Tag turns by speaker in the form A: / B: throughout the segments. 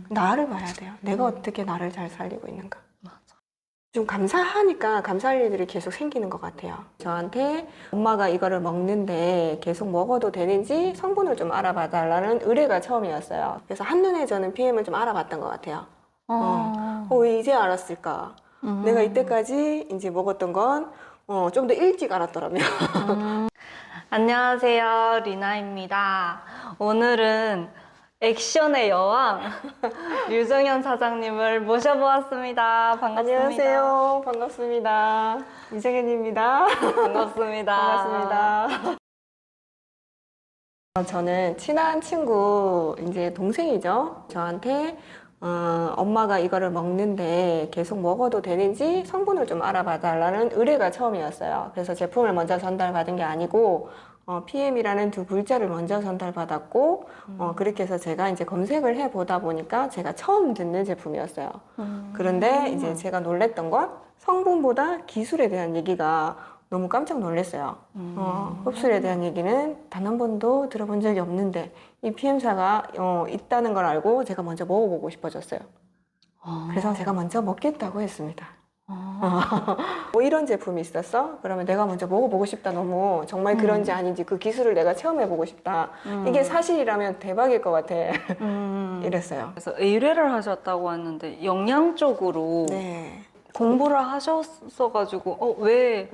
A: 나를 봐야 돼요. 내가 어떻게 나를 잘 살리고 있는가.
B: 맞아.
A: 좀 감사하니까 감사할 일들이 계속 생기는 것 같아요. 저한테 엄마가 이거를 먹는데 계속 먹어도 되는지 성분을 좀 알아봐 달라는 의뢰가 처음이었어요. 그래서 한눈에 저는 PM을 좀 알아봤던 것 같아요. 왜 이제 알았을까? 내가 이때까지 이제 먹었던 건 좀 더 일찍 알았더라면.
B: 안녕하세요, 리나입니다. 오늘은 액션의 여왕 류정현 사장님을 모셔보았습니다. 반갑습니다.
A: 안녕하세요. 반갑습니다. 이정현입니다.
B: 반갑습니다.
A: 반갑습니다. 저는 친한 친구, 이제 동생이죠. 저한테 엄마가 이거를 먹는데 계속 먹어도 되는지 성분을 좀 알아봐 달라는 의뢰가 처음이었어요. 그래서 제품을 먼저 전달받은 게 아니고 PM이라는 두 글자를 먼저 전달받았고 그렇게 해서 제가 이제 검색을 해보다 보니까 제가 처음 듣는 제품이었어요. 그런데 이제 제가 놀랬던 건 성분보다 기술에 대한 얘기가 너무 깜짝 놀랐어요. 흡수에 대한 얘기는 단 한 번도 들어본 적이 없는데 이 PM사가 있다는 걸 알고 제가 먼저 먹어보고 싶어졌어요. 그래서 제가 먼저 먹겠다고 했습니다. 뭐 이런 제품이 있었어? 그러면 내가 먼저 먹어보고 싶다. 너무 정말 그런지 아닌지 그 기술을 내가 체험해보고 싶다. 이게 사실이라면 대박일 것 같아. 이랬어요.
B: 그래서 의뢰를 하셨다고 했는데 영양 쪽으로
A: 네.
B: 공부를 하셨어가지고 왜?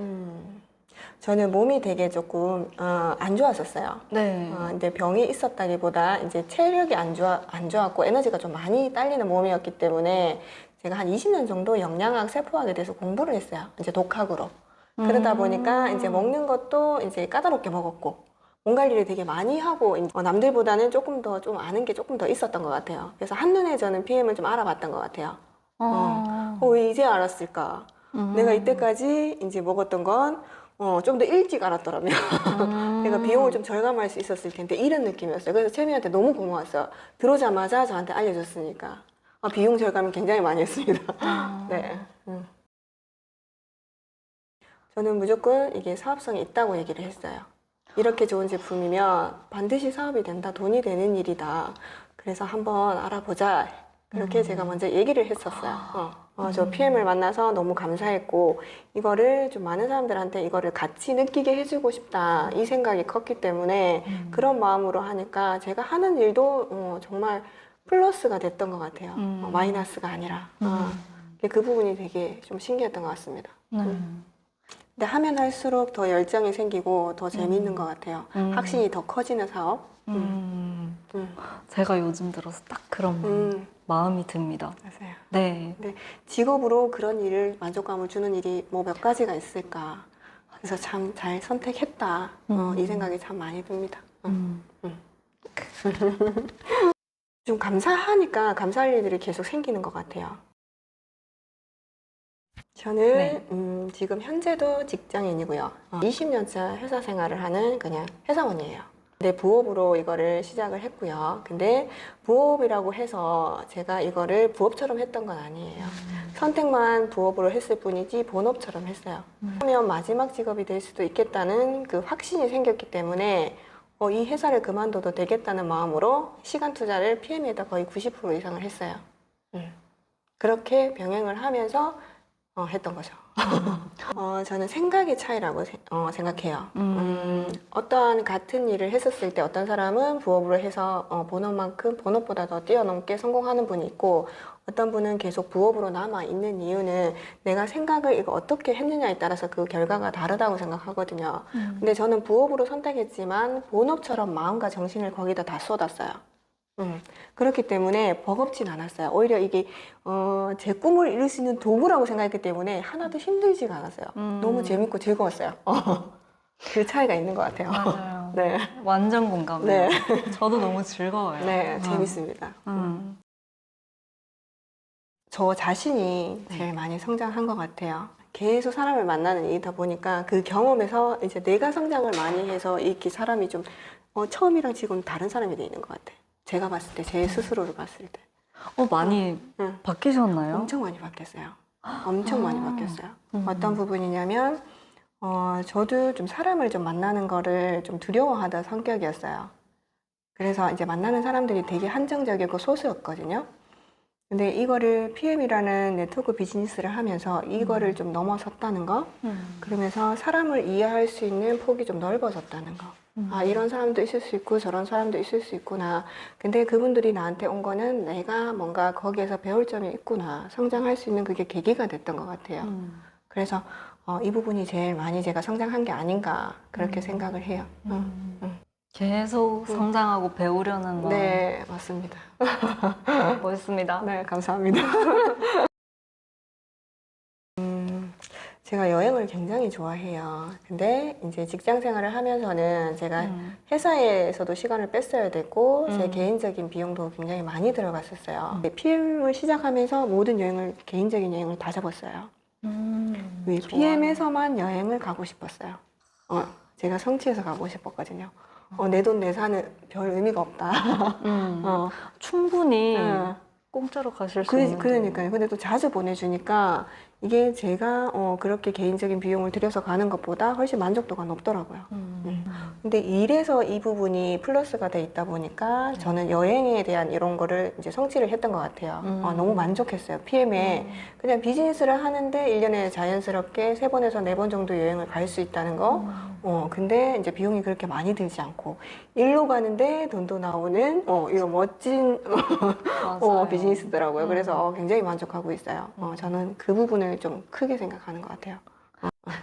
A: 저는 몸이 되게 조금 안 좋았었어요.
B: 네.
A: 근데 병이 있었다기보다 이제 체력이 안 좋았고 에너지가 좀 많이 딸리는 몸이었기 때문에 제가 한 20년 정도 영양학, 세포학에 대해서 공부를 했어요. 이제 독학으로. 그러다 보니까 이제 먹는 것도 이제 까다롭게 먹었고 몸 관리를 되게 많이 하고 남들보다는 조금 더 좀 아는 게 조금 더 있었던 것 같아요. 그래서 한눈에 저는 PM을 좀 알아봤던 것 같아요. 왜 이제 알았을까? 내가 이때까지 이제 먹었던 건 좀 더 일찍 알았더라면 내가 비용을 좀 절감할 수 있었을 텐데 이런 느낌이었어요. 그래서 채미한테 너무 고마웠어요. 들어오자마자 저한테 알려줬으니까 비용 절감을 굉장히 많이 했습니다. 네. 저는 무조건 이게 사업성이 있다고 얘기를 했어요. 이렇게 좋은 제품이면 반드시 사업이 된다, 돈이 되는 일이다. 그래서 한번 알아보자. 그렇게 제가 먼저 얘기를 했었어요. 저 PM을 만나서 너무 감사했고 이거를 좀 많은 사람들한테 이거를 같이 느끼게 해주고 싶다 이 생각이 컸기 때문에 그런 마음으로 하니까 제가 하는 일도 정말 플러스가 됐던 것 같아요. 마이너스가 아니라 그 부분이 되게 좀 신기했던 것 같습니다. 근데 하면 할수록 더 열정이 생기고 더 재미있는 것 같아요. 확신이 더 커지는 사업.
B: 제가 요즘 들어서 딱 그런 마음이 듭니다.
A: 맞아요.
B: 네.
A: 근데 직업으로 그런 일을 만족감을 주는 일이 뭐 몇 가지가 있을까. 그래서 참 잘 선택했다. 이 생각이 참 많이 듭니다. 좀 감사하니까 감사할 일들이 계속 생기는 것 같아요. 저는
B: 네.
A: 지금 현재도 직장인이고요. 20년째 회사 생활을 하는 그냥 회사원이에요. 근데 부업으로 이거를 시작을 했고요. 근데 부업이라고 해서 제가 이거를 부업처럼 했던 건 아니에요. 선택만 부업으로 했을 뿐이지 본업처럼 했어요. 그러면 마지막 직업이 될 수도 있겠다는 그 확신이 생겼기 때문에 이 회사를 그만둬도 되겠다는 마음으로 시간 투자를 PM에다 거의 90% 이상을 했어요. 그렇게 병행을 하면서 했던 거죠. 저는 생각의 차이라고 생각해요. 어떠한 같은 일을 했었을 때 어떤 사람은 부업으로 해서 본업만큼 본업보다 더 뛰어넘게 성공하는 분이 있고 어떤 분은 계속 부업으로 남아있는 이유는 내가 생각을 이거 어떻게 했느냐에 따라서 그 결과가 다르다고 생각하거든요. 근데 저는 부업으로 선택했지만 본업처럼 마음과 정신을 거기다 다 쏟았어요. 그렇기 때문에 버겁진 않았어요. 오히려 이게 제 꿈을 이룰 수 있는 도구라고 생각했기 때문에 하나도 힘들지가 않았어요. 너무 재밌고 즐거웠어요. 그 차이가 있는 것 같아요.
B: 맞아요.
A: 네.
B: 완전 공감해요.
A: 네.
B: 저도 너무 즐거워요.
A: 네, 재밌습니다. 저 자신이 제일 많이 성장한 것 같아요. 계속 사람을 만나는 일이다 보니까 그 경험에서 이제 내가 성장을 많이 해서 이렇게 사람이 좀 처음이랑 지금 다른 사람이 돼 있는 것 같아요. 제가 봤을 때, 제 스스로를 봤을 때.
B: 많이 바뀌셨나요?
A: 엄청 많이 바뀌었어요. 엄청 많이 바뀌었어요. 어떤 부분이냐면, 저도 좀 사람을 좀 만나는 거를 좀 두려워하던 성격이었어요. 그래서 이제 만나는 사람들이 되게 한정적이고 소수였거든요. 근데 이거를 PM이라는 네트워크 비즈니스를 하면서 이거를 좀 넘어섰다는 거, 그러면서 사람을 이해할 수 있는 폭이 좀 넓어졌다는 거. 아, 이런 사람도 있을 수 있고 저런 사람도 있을 수 있구나. 근데 그분들이 나한테 온 거는 내가 뭔가 거기에서 배울 점이 있구나. 성장할 수 있는 그게 계기가 됐던 것 같아요. 그래서 이 부분이 제일 많이 제가 성장한 게 아닌가 그렇게 생각을 해요.
B: 계속 성장하고 배우려는 마음.
A: 네, 맞습니다.
B: 멋있습니다.
A: 네, 감사합니다. 제가 여행을 굉장히 좋아해요. 근데 이제 직장 생활을 하면서는 제가 회사에서도 시간을 뺐어야 되고 제 개인적인 비용도 굉장히 많이 들어갔었어요. PM을 시작하면서 모든 여행을, 개인적인 여행을 다 잡았어요. 왜 PM에서만 여행을 가고 싶었어요. 제가 성취해서 가고 싶었거든요. 내 돈 내산은 별 의미가 없다.
B: 충분히
A: 네.
B: 공짜로 가실 수 있는.
A: 그러니까요. 근데 또 자주 보내주니까 이게 제가 그렇게 개인적인 비용을 들여서 가는 것보다 훨씬 만족도가 높더라고요. 근데 일에서 이 부분이 플러스가 돼 있다 보니까 저는 여행에 대한 이런 거를 이제 성취를 했던 것 같아요. 너무 만족했어요. PM에 그냥 비즈니스를 하는데 1년에 자연스럽게 3번에서 4번 정도 여행을 갈 수 있다는 거. 근데 이제 비용이 그렇게 많이 들지 않고 일로 가는데 돈도 나오는 이거 멋진 비즈니스더라고요. 그래서 굉장히 만족하고 있어요. 저는 그 부분을 좀 크게 생각하는 것 같아요.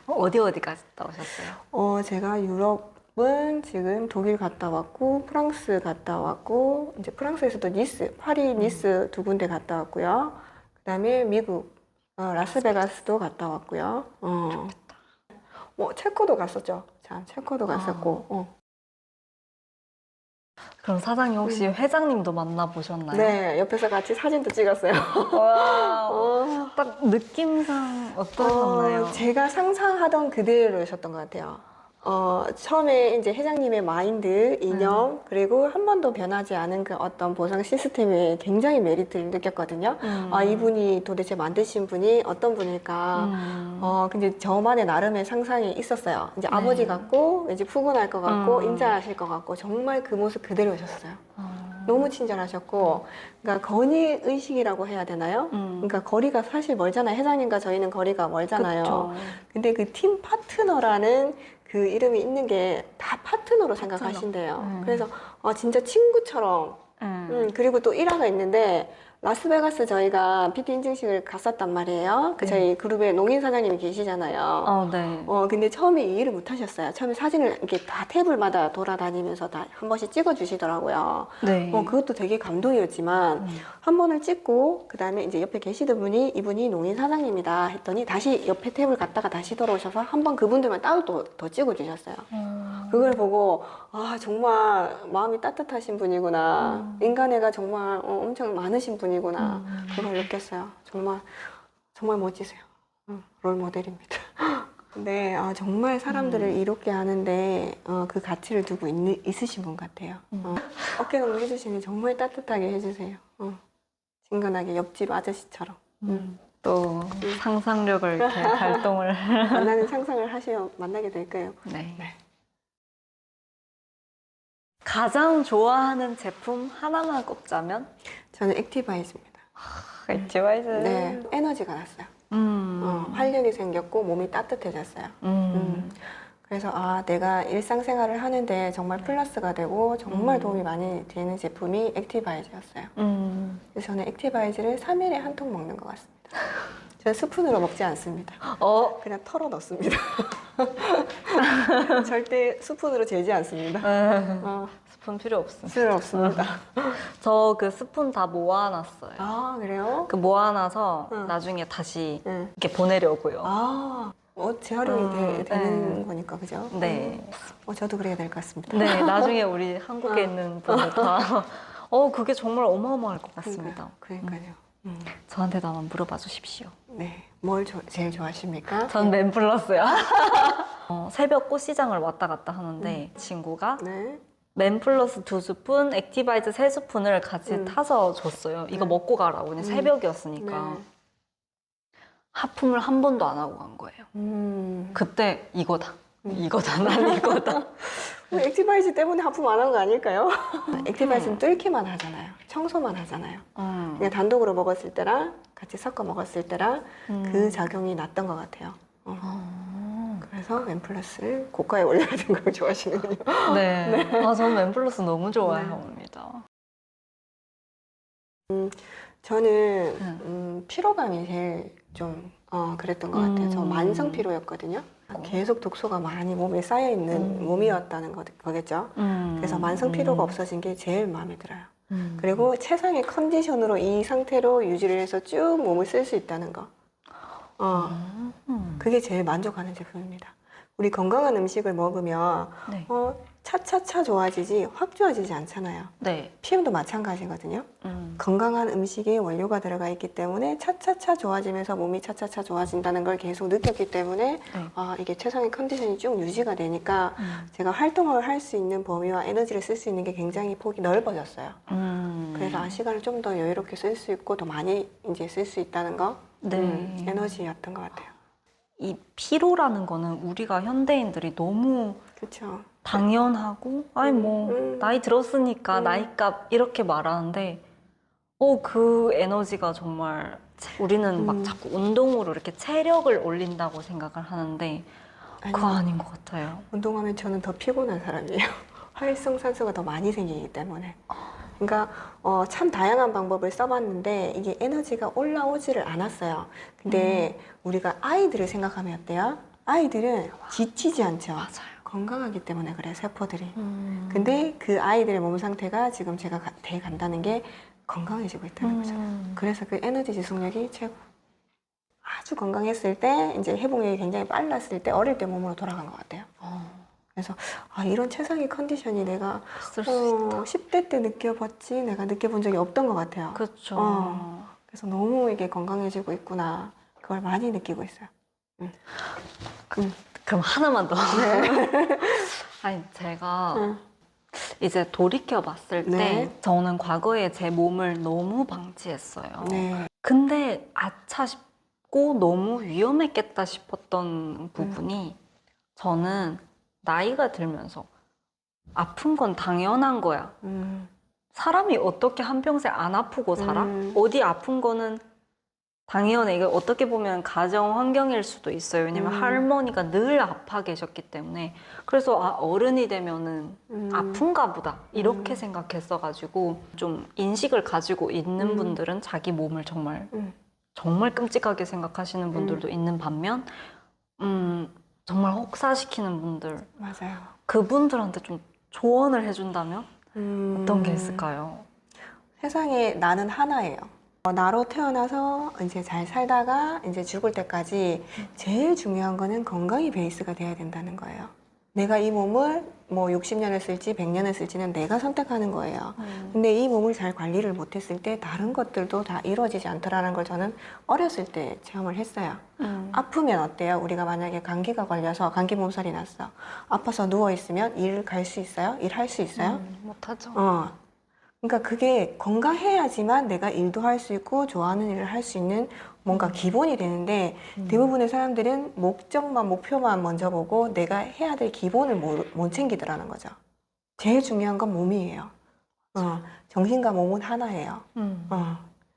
B: 어디 갔다 오셨어요?
A: 제가 유럽은 지금 독일 갔다 왔고 프랑스 갔다 왔고 이제 프랑스에서도 니스, 파리, 니스 2군데 갔다 왔고요. 그다음에 미국 라스베가스도 갔다 왔고요. 체코도 갔었죠. 참 체코도 갔었고.
B: 그럼 사장님 혹시 회장님도 만나보셨나요?
A: 네, 옆에서 같이 사진도 찍었어요.
B: 와, 딱 느낌상 어떠셨나요?
A: 제가 상상하던 그대로셨던 것 같아요. 처음에 이제 회장님의 마인드, 이념, 그리고 한 번도 변하지 않은 그 어떤 보상 시스템에 굉장히 메리트를 느꼈거든요. 이분이 도대체 만드신 분이 어떤 분일까. 근데 저만의 나름의 상상이 있었어요. 이제 아버지 같고, 이제 푸근할 것 같고, 인자하실 것 같고, 정말 그 모습 그대로셨어요. 너무 친절하셨고, 그러니까 건의 의식이라고 해야 되나요? 그러니까 거리가 사실 멀잖아요. 회장님과 저희는 거리가 멀잖아요.
B: 그쵸.
A: 근데 그 팀 파트너라는 그 이름이 있는 게 다 파트너로 생각하신대요. 그래서 진짜 친구처럼. 그리고 또 일화가 있는데 라스베가스 저희가 PT 인증식을 갔었단 말이에요. 저희 그룹에 농인 사장님이 계시잖아요.
B: 네.
A: 근데 처음에 이해를 못 하셨어요. 처음에 사진을 이렇게 다 테이블마다 돌아다니면서 다 한 번씩 찍어 주시더라고요.
B: 네.
A: 그것도 되게 감동이었지만 한 번을 찍고 그 다음에 이제 옆에 계시던 분이 이분이 농인 사장님이다 했더니 다시 옆에 테이블 갔다가 다시 돌아오셔서 한 번 그분들만 따로 더 찍어 주셨어요. 그걸 보고 정말 마음이 따뜻하신 분이구나. 인간애가 정말 엄청 많으신 분이구나. 그걸 느꼈어요. 정말 멋지세요. 롤 모델입니다. 근데 정말 사람들을 이롭게 하는데 그 가치를 두고 있으신 분 같아요. 어깨 동무 해주시면 정말 따뜻하게 해주세요. 친근하게 옆집 아저씨처럼.
B: 또 상상력을 이렇게 발동을.
A: 만나는 상상을 하시면 만나게 될 거예요.
B: 네. 가장 좋아하는 제품 하나만 꼽자면?
A: 저는 액티바이즈입니다.
B: 액티바이즈.
A: 네, 에너지가 났어요. 활력이 생겼고 몸이 따뜻해졌어요. 그래서 내가 일상생활을 하는데 정말 플러스가 되고 정말 도움이 많이 되는 제품이 액티바이즈였어요. 그래서 저는 액티바이즈를 3일에 한 통 먹는 것 같습니다. 저는 스푼으로 먹지 않습니다. 그냥 털어 넣습니다. 절대 스푼으로 재지 않습니다.
B: 스푼 필요 없습니다.
A: 필요 없습니다.
B: 저 그 스푼 다 모아놨어요.
A: 그래요?
B: 그 모아놔서 나중에 다시 이렇게 보내려고요.
A: 재활용이 되는 거니까, 그죠?
B: 네.
A: 저도 그래야 될 것 같습니다.
B: 네, 나중에 우리 한국에 있는 분들 다. 그게 정말 어마어마할 것 같습니다.
A: 그러니까요.
B: 저한테도 한번 물어봐 주십시오.
A: 네. 뭘 제일 좋아하십니까?
B: 전 맨플러스요. 새벽 꽃시장을 왔다 갔다 하는데 친구가
A: 네.
B: 맨플러스 2스푼, 액티바이즈 3스푼을 같이 타서 줬어요. 이거 먹고 가라고. 그냥 새벽이었으니까.
A: 네.
B: 하품을 한 번도 안 하고 간 거예요. 그때 이거다. 이거다, 난 이거다.
A: 액티바이즈 때문에 하품 안 한 거 아닐까요? 액티바이즈는 뚫기만 하잖아요. 청소만 하잖아요. 그냥 단독으로 먹었을 때랑 같이 섞어 먹었을 때랑 그 작용이 났던 것 같아요. 그래서 멤플러스를 고가에 올려야 되는 걸 좋아하시는군요.
B: 네. 아, 저는 멤플러스 너무 좋아합니다.
A: 저는 피로감이 제일 좀 그랬던 것 같아요. 저 만성 피로였거든요. 계속 독소가 많이 몸에 쌓여 있는 몸이었다는 거겠죠. 그래서 만성 피로가 없어진 게 제일 마음에 들어요. 그리고 최상의 컨디션으로 이 상태로 유지를 해서 쭉 몸을 쓸 수 있다는 거. 그게 제일 만족하는 제품입니다. 우리 건강한 음식을 먹으면
B: 네.
A: 차차차 좋아지지 확 좋아지지 않잖아요.
B: 네.
A: PM도 마찬가지거든요. 건강한 음식에 원료가 들어가 있기 때문에 차차차 좋아지면서 몸이 차차차 좋아진다는 걸 계속 느꼈기 때문에
B: 네.
A: 이게 최상의 컨디션이 쭉 유지가 되니까 제가 활동을 할 수 있는 범위와 에너지를 쓸 수 있는 게 굉장히 폭이 넓어졌어요. 그래서 시간을 좀 더 여유롭게 쓸 수 있고 더 많이 이제 쓸 수 있다는 거
B: 네.
A: 에너지였던 것 같아요.
B: 이 피로라는 거는 우리가 현대인들이 너무
A: 그렇죠.
B: 당연하고 아니 뭐 나이 들었으니까 나이값 이렇게 말하는데 그 에너지가 정말 우리는 막 자꾸 운동으로 이렇게 체력을 올린다고 생각을 하는데 그거 아닌 것 같아요.
A: 운동하면 저는 더 피곤한 사람이에요. 활성산소가 더 많이 생기기 때문에. 그러니까 참 다양한 방법을 써봤는데 이게 에너지가 올라오지를 않았어요. 근데 우리가 아이들을 생각하면 어때요? 아이들은 지치지 않죠.
B: 맞아요.
A: 건강하기 때문에 그래, 세포들이. 근데 그 아이들의 몸 상태가 지금 제가 돼 간다는 게 건강해지고 있다는 거죠. 그래서 그 에너지 지속력이 최고. 아주 건강했을 때, 이제 회복력이 굉장히 빨랐을 때, 어릴 때 몸으로 돌아간 것 같아요. 그래서 이런 최상의 컨디션이 내가
B: 있을 수 있다.
A: 10대 때 느껴봤지 내가 느껴본 적이 없던 것 같아요.
B: 그렇죠.
A: 그래서 너무 이게 건강해지고 있구나. 그걸 많이 느끼고 있어요.
B: 그럼 하나만 더. 아니 제가 이제 돌이켜 봤을 때
A: 네.
B: 저는 과거에 제 몸을 너무 방치했어요.
A: 네.
B: 근데 아차 싶고 너무 위험했겠다 싶었던 부분이 저는 나이가 들면서 아픈 건 당연한 거야. 사람이 어떻게 한평생 안 아프고 살아? 어디 아픈 거는 당연해. 이게 어떻게 보면 가정 환경일 수도 있어요. 왜냐면 할머니가 늘 아파 계셨기 때문에. 그래서 어른이 되면은 아픈가 보다. 이렇게 생각했어가지고 좀 인식을 가지고 있는 분들은 자기 몸을 정말 정말 끔찍하게 생각하시는 분들도 있는 반면 정말 혹사시키는 분들
A: 맞아요.
B: 그분들한테 좀 조언을 해준다면 어떤 게 있을까요?
A: 세상에 나는 하나예요. 나로 태어나서 이제 잘 살다가 이제 죽을 때까지 제일 중요한 거는 건강이 베이스가 돼야 된다는 거예요. 내가 이 몸을 뭐 60년을 쓸지 100년을 쓸지는 내가 선택하는 거예요. 근데 이 몸을 잘 관리를 못했을 때 다른 것들도 다 이루어지지 않더라는 걸 저는 어렸을 때 체험을 했어요. 아프면 어때요? 우리가 만약에 감기가 걸려서 감기 몸살이 났어. 아파서 누워있으면 일 갈 수 있어요? 일 할 수 있어요?
B: 못하죠.
A: 그러니까 그게 건강해야지만 내가 일도 할 수 있고 좋아하는 일을 할 수 있는 뭔가 기본이 되는데 대부분의 사람들은 목표만 먼저 보고 내가 해야 될 기본을 못 챙기더라는 거죠. 제일 중요한 건 몸이에요. 정신과 몸은 하나예요.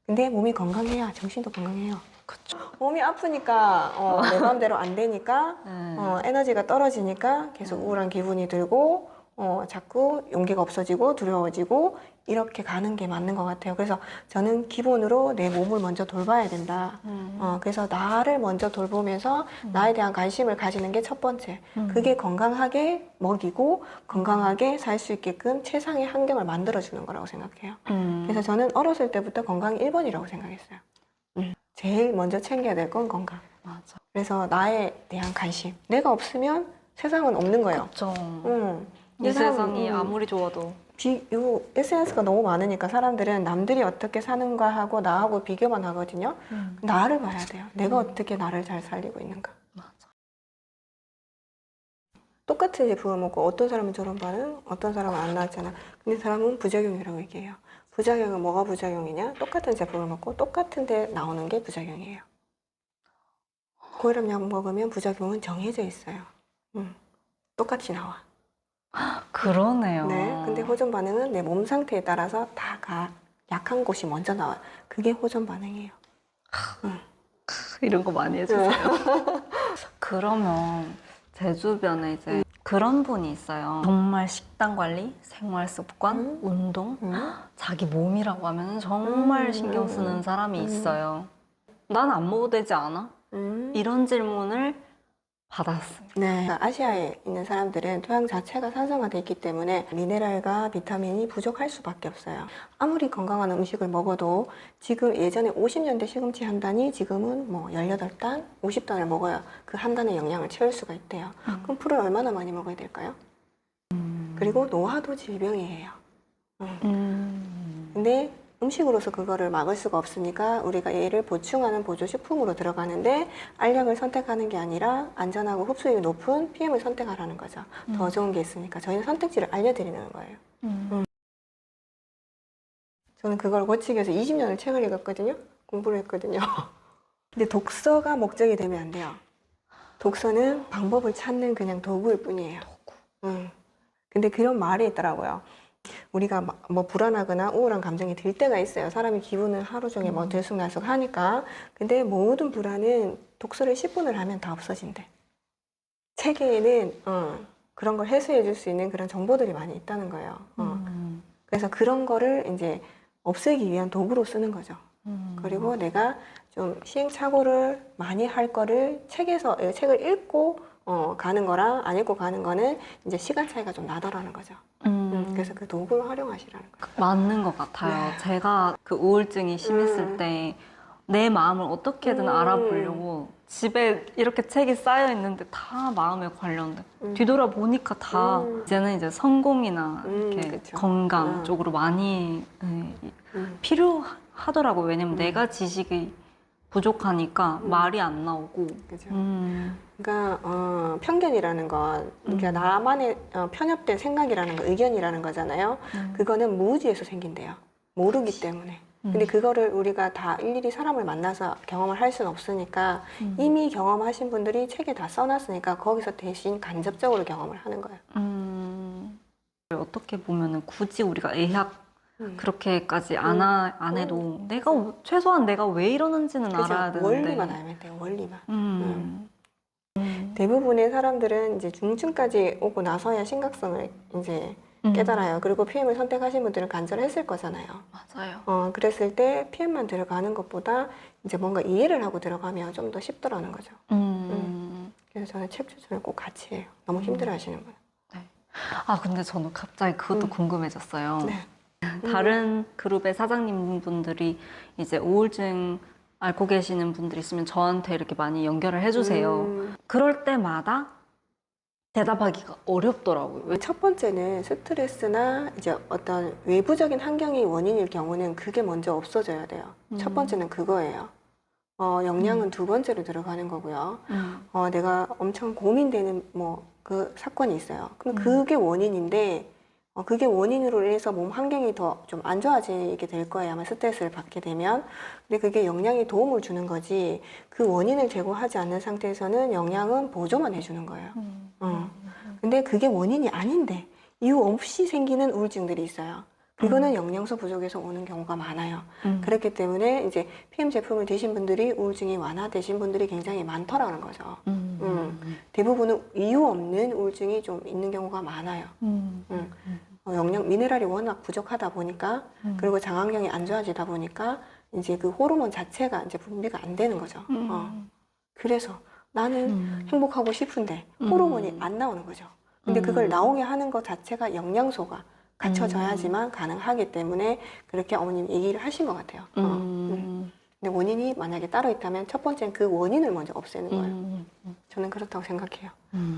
A: 근데 몸이 건강해야 정신도 건강해요.
B: 그쵸.
A: 몸이 아프니까 내 마음대로 안 되니까 에너지가 떨어지니까 계속 우울한 기분이 들고 자꾸 용기가 없어지고 두려워지고 이렇게 가는 게 맞는 것 같아요. 그래서 저는 기본으로 내 몸을 먼저 돌봐야 된다. 그래서 나를 먼저 돌보면서 나에 대한 관심을 가지는 게 첫 번째. 그게 건강하게 먹이고 건강하게 살 수 있게끔 최상의 환경을 만들어주는 거라고 생각해요. 그래서 저는 어렸을 때부터 건강 1번이라고 생각했어요. 제일 먼저 챙겨야 될 건 건강.
B: 맞아.
A: 그래서 나에 대한 관심. 내가 없으면 세상은 없는 거예요.
B: 그쵸. 이
A: 이 사람은,
B: 세상이 아무리 좋아도
A: 요 SNS가 너무 많으니까 사람들은 남들이 어떻게 사는가 하고 나하고 비교만 하거든요. 나를 봐야 돼요. 내가 어떻게 나를 잘 살리고 있는가.
B: 맞아.
A: 똑같은 제품을 먹고 어떤 사람은 저런 반응, 어떤 사람은 안 나왔잖아. 근데 사람은 부작용이라고 얘기해요. 부작용은 뭐가 부작용이냐? 똑같은 제품을 먹고 똑같은 데 나오는 게 부작용이에요. 고혈압약 먹으면 부작용은 정해져 있어요. 똑같이 나와.
B: 그러네요.
A: 네. 근데 호전 반응은 내 몸 상태에 따라서 약한 곳이 먼저 나와요. 그게 호전 반응이에요.
B: 이런 거 많이 해주세요. 그러면 제 주변에 이제 그런 분이 있어요. 정말 식단 관리, 생활 습관, 운동, 자기 몸이라고 하면 정말 신경 쓰는 사람이 있어요. 난 안 먹어도 되지 않아? 이런 질문을 받았어요.
A: 네. 아시아에 있는 사람들은 토양 자체가 산성화되어 있기 때문에 미네랄과 비타민이 부족할 수밖에 없어요. 아무리 건강한 음식을 먹어도 지금 예전에 50년대 시금치 한 단이 지금은 뭐 18단, 50단을 먹어야 그 한 단의 영양을 채울 수가 있대요. 그럼 풀을 얼마나 많이 먹어야 될까요? 그리고 노화도 질병이에요. 근데 음식으로서 그거를 막을 수가 없으니까 우리가 얘를 보충하는 보조식품으로 들어가는데 알약을 선택하는 게 아니라 안전하고 흡수율이 높은 PM을 선택하라는 거죠. 더 좋은 게 있으니까 저희는 선택지를 알려드리는 거예요. 저는 그걸 고치기 위해서 20년을 책을 읽었거든요. 공부를 했거든요. 근데 독서가 목적이 되면 안 돼요. 독서는 방법을 찾는 그냥 도구일 뿐이에요. 근데 그런 말이 있더라고요. 우리가 뭐 불안하거나 우울한 감정이 들 때가 있어요. 사람이 기분은 하루 종일 뭐 들쑥날쑥 하니까. 근데 모든 불안은 독서를 10분을 하면 다 없어진대. 책에는 그런 걸 해소해 줄 수 있는 그런 정보들이 많이 있다는 거예요. 그래서 그런 거를 이제 없애기 위한 도구로 쓰는 거죠. 그리고 내가 좀 시행착오를 많이 할 거를 책을 읽고 가는 거랑 안 읽고 가는 거는 이제 시간 차이가 좀 나더라는 거죠. 그래서 그 도구를 활용하시라는 거예요.
B: 맞는 것 같아요.
A: 네.
B: 제가 그 우울증이 심했을 때 내 마음을 어떻게든 알아보려고 집에 이렇게 책이 쌓여 있는데 다 마음에 관련돼. 뒤돌아보니까 다 이제는 이제 성공이나 이렇게
A: 그쵸.
B: 건강 쪽으로 많이 필요하더라고요. 왜냐면 내가 지식이 부족하니까 말이 안 나오고.
A: 그죠. 그러니까 편견이라는 건 그러니까 나만의 편협된 생각이라는 거, 의견이라는 거잖아요. 그거는 무지에서 생긴대요. 모르기 때문에. 근데 그거를 우리가 다 일일이 사람을 만나서 경험을 할 수는 없으니까 이미 경험하신 분들이 책에 다 써놨으니까 거기서 대신 간접적으로 경험을 하는 거예요.
B: 어떻게 보면은 굳이 우리가 의학 그렇게까지 안 해도 최소한 내가 왜 이러는지는
A: 그죠.
B: 알아야 되는데.
A: 원리만 알면 돼요. 원리만. 대부분의 사람들은 이제 중증까지 오고 나서야 심각성을 이제 깨달아요. 그리고 PM을 선택하신 분들은 간절했을 거잖아요.
B: 맞아요.
A: 그랬을 때 PM만 들어가는 것보다 이제 뭔가 이해를 하고 들어가면 좀 더 쉽더라는 거죠. 그래서 저는 책 추천을 꼭 같이 해요. 너무 힘들어 하시는 분.
B: 아, 근데 저는 갑자기 그것도 궁금해졌어요.
A: 네.
B: 다른 그룹의 사장님 분들이 이제 우울증 앓고 계시는 분들 있으면 저한테 이렇게 많이 연결을 해주세요. 그럴 때마다 대답하기가 어렵더라고요.
A: 첫 번째는 스트레스나 이제 어떤 외부적인 환경이 원인일 경우는 그게 먼저 없어져야 돼요. 첫 번째는 그거예요. 영양은 두 번째로 들어가는 거고요. 내가 엄청 고민되는 그 사건이 있어요. 그럼 그게 원인인데 그게 원인으로 인해서 몸 환경이 더 좀 안 좋아지게 될 거예요. 아마 스트레스를 받게 되면. 근데 그게 영양이 도움을 주는 거지 그 원인을 제거하지 않는 상태에서는 영양은 보조만 해주는 거예요. 근데 그게 원인이 아닌데 이유 없이 생기는 우울증들이 있어요. 그거는 영양소 부족에서 오는 경우가 많아요. 그렇기 때문에 이제 PM 제품을 드신 분들이 우울증이 완화되신 분들이 굉장히 많더라는 거죠. 대부분은 이유 없는 우울증이 좀 있는 경우가 많아요. 미네랄이 워낙 부족하다 보니까 그리고 장환경이 안 좋아지다 보니까 이제 그 호르몬 자체가 이제 분비가 안 되는 거죠. 그래서 나는 행복하고 싶은데 호르몬이 안 나오는 거죠. 근데 그걸 나오게 하는 것 자체가 영양소가 갖춰져야지만 가능하기 때문에 그렇게 어머님 얘기를 하신 것 같아요. 근데 원인이 만약에 따로 있다면 첫 번째는 그 원인을 먼저 없애는 거예요. 저는 그렇다고 생각해요.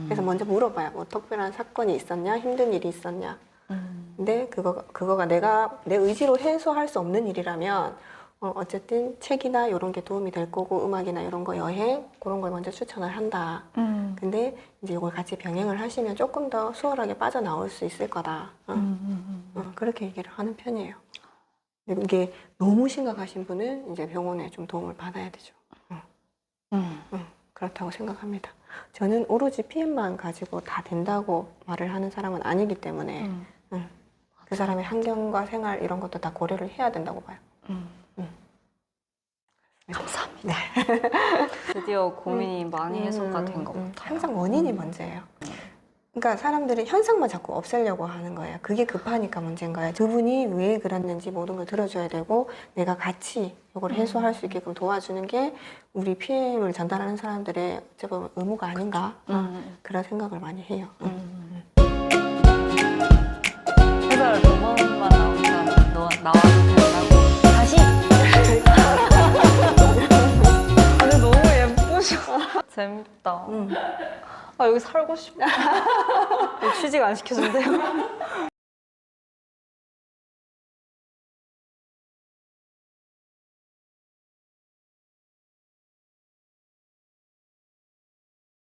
A: 그래서 먼저 물어봐요. 뭐 특별한 사건이 있었냐? 힘든 일이 있었냐? 근데 그거가 내 의지로 해소할 수 없는 일이라면 어쨌든 책이나 이런 게 도움이 될 거고 음악이나 이런 거 여행 그런 걸 먼저 추천을 한다. 근데 이제 이걸 같이 병행을 하시면 조금 더 수월하게 빠져나올 수 있을 거다. 그렇게 얘기를 하는 편이에요. 근데 이게 너무 심각하신 분은 이제 병원에 좀 도움을 받아야 되죠. 그렇다고 생각합니다. 저는 오로지 PM만 가지고 다 된다고 말을 하는 사람은 아니기 때문에 그 사람의 환경과 생활 이런 것도 다 고려를 해야 된다고 봐요.
B: 감사합니다.
A: 네.
B: 드디어 고민이 많이 해소가 된 것 같아요.
A: 항상 원인이 문제예요. 그러니까 사람들이 현상만 자꾸 없애려고 하는 거예요. 그게 급하니까 문제인 거예요. 두 분이 왜 그랬는지 모든 걸 들어줘야 되고 내가 같이 이걸 해소할 수 있게끔 도와주는 게 우리 PM을 전달하는 사람들의 어찌 보면 의무가 아닌가 그런 생각을 많이 해요.
B: 회사를 두 번만 나온 사람 나와도 된다고. 다시. 근데 너무 예쁘셔. 재밌다. 아 여기 살고 싶어. 왜 취직 안 시켜준대요?